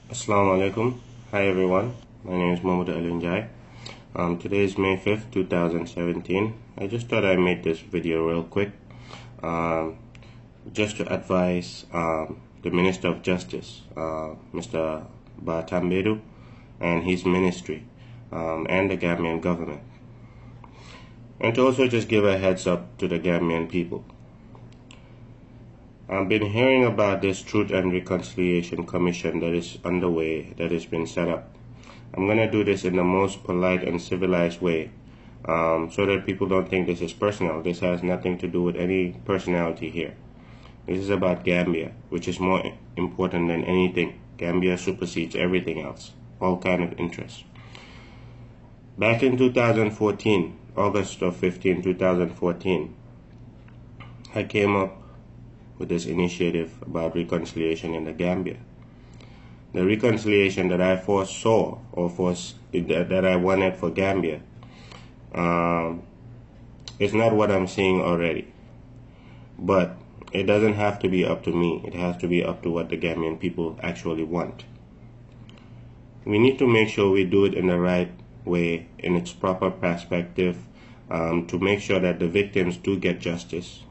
Assalamu alaikum. Hi everyone. My name is Mohammed Alunjai. Today is May 5th, 2017. I just thought I'd make this video real quick just to advise the Minister of Justice, Mr. Batambedu, and his ministry and the Gambian government. And to also just give a heads up to the Gambian people. I've been hearing about this Truth and Reconciliation Commission that is underway, that has been set up. I'm going to do this in the most polite and civilized way so that people don't think this is personal. This has nothing to do with any personality here. This is about Gambia, which is more important than anything. Gambia supersedes everything else, all kind of interests. Back in 2014, August of 2014, I came up with this initiative about reconciliation in the Gambia. The reconciliation that I foresaw or that I wanted for Gambia is not what I'm seeing already. But it doesn't have to be up to me. It has to be up to what the Gambian people actually want. We need to make sure we do it in the right way, in its proper perspective, to make sure that the victims do get justice,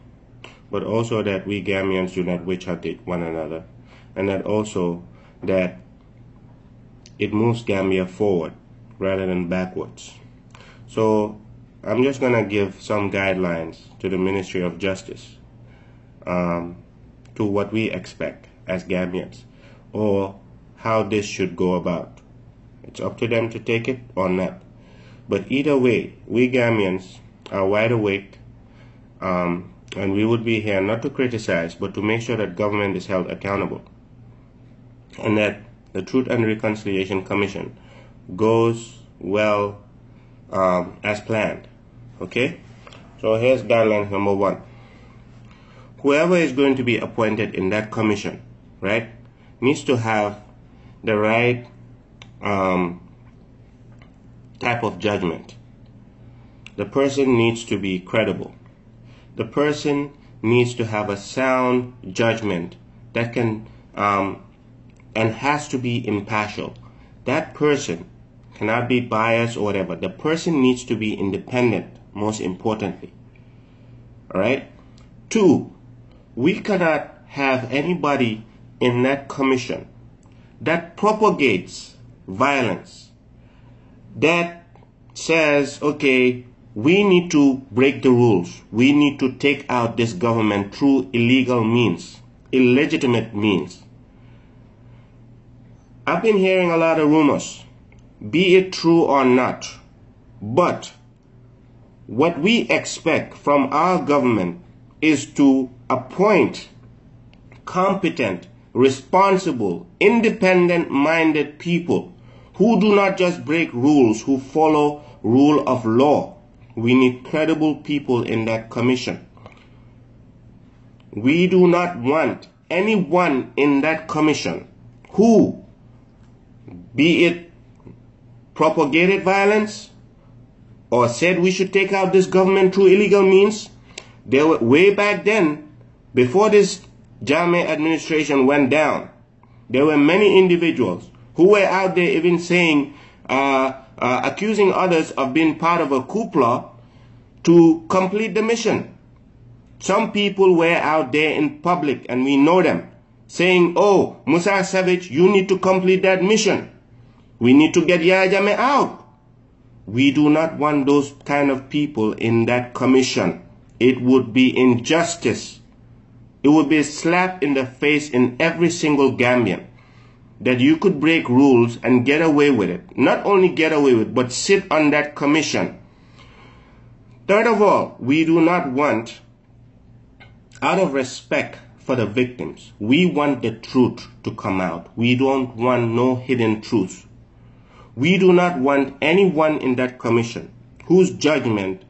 but also that we Gambians do not witch hunt one another, and that also that it moves Gambia forward rather than backwards. So I'm just going to give some guidelines to the Ministry of Justice to what we expect as Gambians, or how this should go about. It's up to them to take it or not. But either way, we Gambians are wide awake, and we would be here not to criticize, but to make sure that government is held accountable, and that the Truth and Reconciliation Commission goes well as planned. Okay? So here's guideline number 1. Whoever is going to be appointed in that commission, right, needs to have the right type of judgment. The person needs to be credible. The person needs to have a sound judgment that can and has to be impartial. That person cannot be biased or whatever. The person needs to be independent, most importantly. All right? 2, we cannot have anybody in that commission that propagates violence, that says, okay, we need to break the rules. We need to take out this government through illegal means, illegitimate means. I've been hearing a lot of rumors, be it true or not. But what we expect from our government is to appoint competent, responsible, independent-minded people who do not just break rules, who follow rule of law. We need credible people in that commission. We do not want anyone in that commission who, be it propagated violence or said we should take out this government through illegal means. There were, way back then, before this GAMBIA administration went down, there were many individuals who were out there even saying, accusing others of being part of a coup plot to complete the mission. Some people were out there in public, and we know them, saying, oh, Musa Savage, you need to complete that mission. We need to get Yahya Jammeh out. We do not want those kind of people in that commission. It would be injustice. It would be a slap in the face in every single Gambian, that you could break rules and get away with it. Not only get away with it, but sit on that commission. Third of all, we do not want, out of respect for the victims, we want the truth to come out. We don't want no hidden truth. We do not want anyone in that commission whose judgment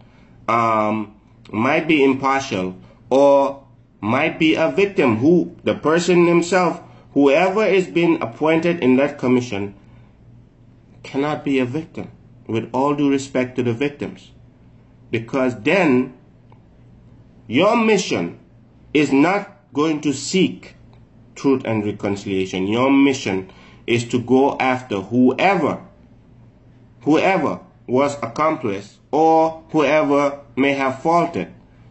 might be impartial or might be a victim, who the person himself, whoever is being appointed in that commission, cannot be a victim, with all due respect to the victims. Because then your mission is not going to seek truth and reconciliation. Your mission is to go after whoever was accomplice, or whoever may have faulted.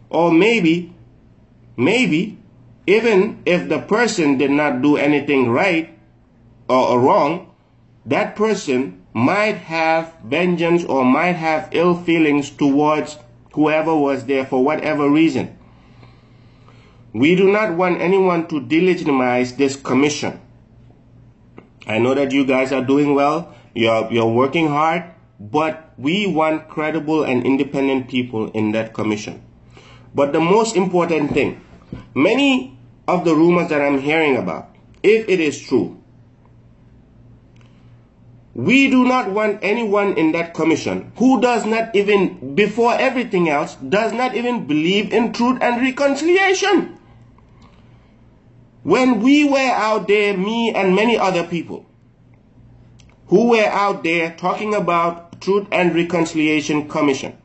Or maybe, even if the person did not do anything right or wrong, that person might have vengeance or might have ill feelings towards whoever was there for whatever reason. We do not want anyone to delegitimize this commission. I know that you guys are doing well, you're working hard, but we want credible and independent people in that commission. But the most important thing, many of the rumors that I'm hearing about, if it is true, we do not want anyone in that commission who does not even, before everything else, does not even believe in truth and reconciliation. When we were out there, me and many other people who were out there talking about Truth and Reconciliation Commission,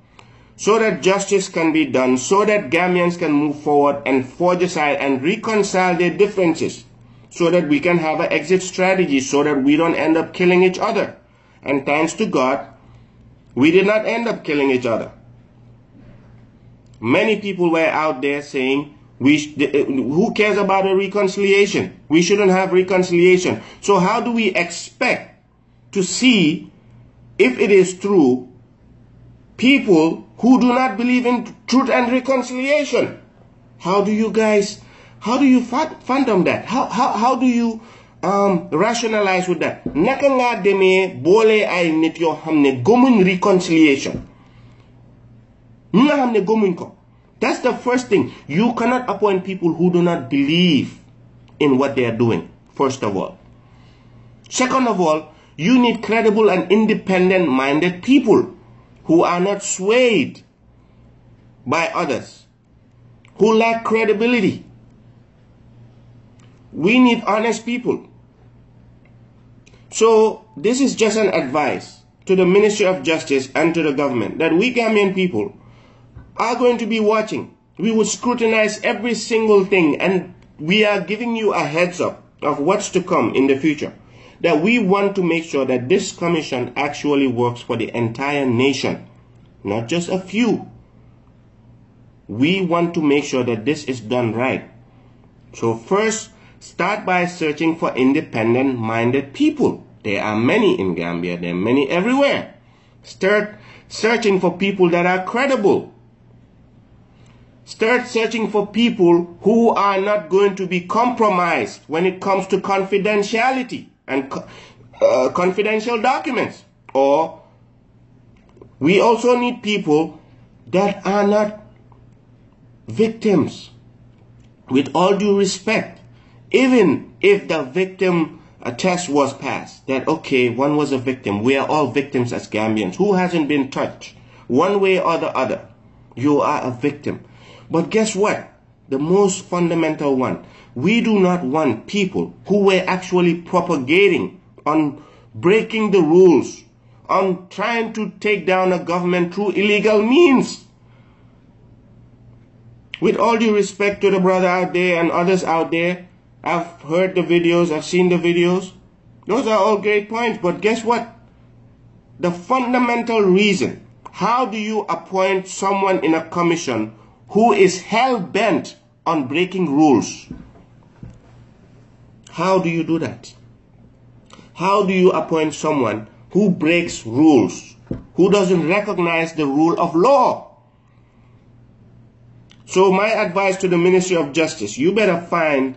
so that justice can be done, so that Gambians can move forward and forge aside and reconcile their differences, so that we can have an exit strategy, so that we don't end up killing each other. And thanks to God, we did not end up killing each other. Many people were out there saying, who cares about a reconciliation? We shouldn't have reconciliation. So how do we expect to see, if it is true, people who do not believe in truth and reconciliation? How do you fathom that? How do you rationalize with that? Naka nga deme bole ay nit yo hamne gomuñ reconciliation. Nga hamne gomuñ ko. That's the first thing. You cannot appoint people who do not believe in what they are doing, first of all. Second of all, you need credible and independent-minded people who are not swayed by others, who lack credibility. We need honest people. So this is just an advice to the Ministry of Justice and to the government, that we Gambian people are going to be watching. We will scrutinize every single thing, and we are giving you a heads up of what's to come in the future. That we want to make sure that this commission actually works for the entire nation, not just a few. We want to make sure that this is done right. So first, start by searching for independent-minded people. There are many in Gambia. There are many everywhere. Start searching for people that are credible. Start searching for people who are not going to be compromised when it comes to confidentiality and confidential documents. Or we also need people that are not victims. With all due respect, even if the victim test was passed, that okay, one was a victim, we are all victims as Gambians. Who hasn't been touched one way or the other? You are a victim. But guess what? The most fundamental one, we do not want people who were actually propagating on breaking the rules, on trying to take down a government through illegal means. With all due respect to the brother out there and others out there, I've heard the videos, I've seen the videos. Those are all great points, but guess what? The fundamental reason, how do you appoint someone in a commission who is hell-bent on breaking rules? How do you do that? How do you appoint someone who breaks rules, who doesn't recognize the rule of law? So my advice to the Ministry of Justice, you better find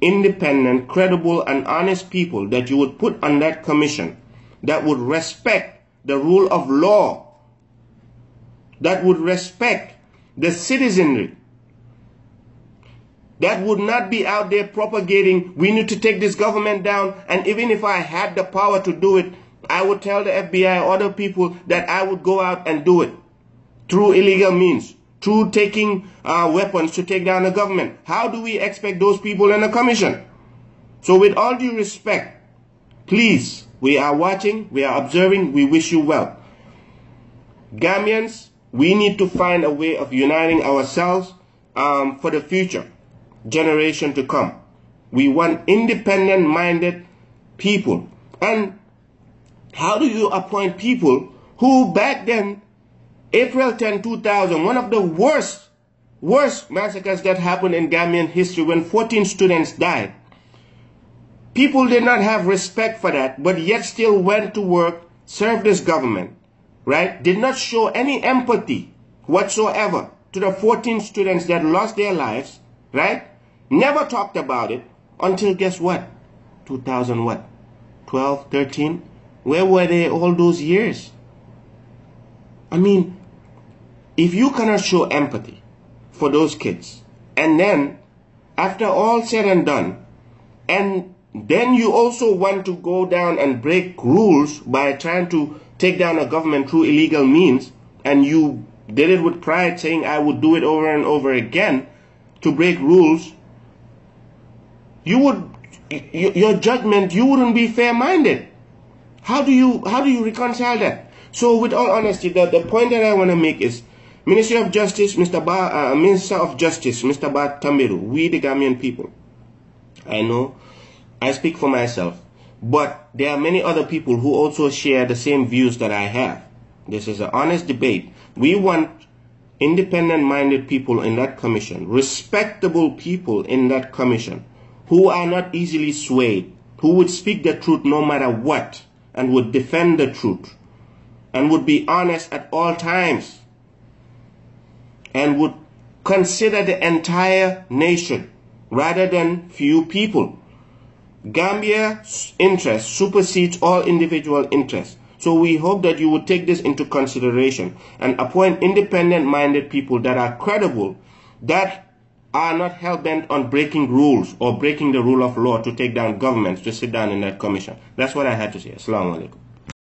independent, credible, and honest people that you would put on that commission that would respect the rule of law, that would respect the citizenry, that would not be out there propagating, we need to take this government down, and even if I had the power to do it, I would tell the FBI or other people that I would go out and do it through illegal means, through taking weapons to take down the government. How do we expect those people in a commission? So with all due respect, please, we are watching, we are observing, we wish you well. Gambians, we need to find a way of uniting ourselves for the future generation to come. We want independent-minded people. And how do you appoint people who back then, April 10, 2000, one of the worst massacres that happened in Gambian history when 14 students died. People did not have respect for that, but yet still went to work, served this government, right? Did not show any empathy whatsoever to the 14 students that lost their lives, right? Never talked about it until guess what? 2000 what? 12, 13? Where were they all those years? I mean, if you cannot show empathy for those kids, and then after all said and done, and then you also want to go down and break rules by trying to take down a government through illegal means, and you did it with pride, saying I would do it over and over again to break rules, your judgment, you wouldn't be fair-minded. How do you reconcile that? So with all honesty, the point that I want to make is, Ministry of Justice, Minister of Justice, Mr. Ba Tambiru, we the Gambian people, I know, I speak for myself, but there are many other people who also share the same views that I have. This is an honest debate. We want independent-minded people in that commission, respectable people in that commission, who are not easily swayed, who would speak the truth no matter what, and would defend the truth, and would be honest at all times, and would consider the entire nation rather than few people. Gambia's interest supersedes all individual interests. So we hope that you would take this into consideration and appoint independent-minded people that are credible, that are not hell-bent on breaking rules or breaking the rule of law to take down governments to sit down in that commission. That's what I had to say. Assalamu alaikum.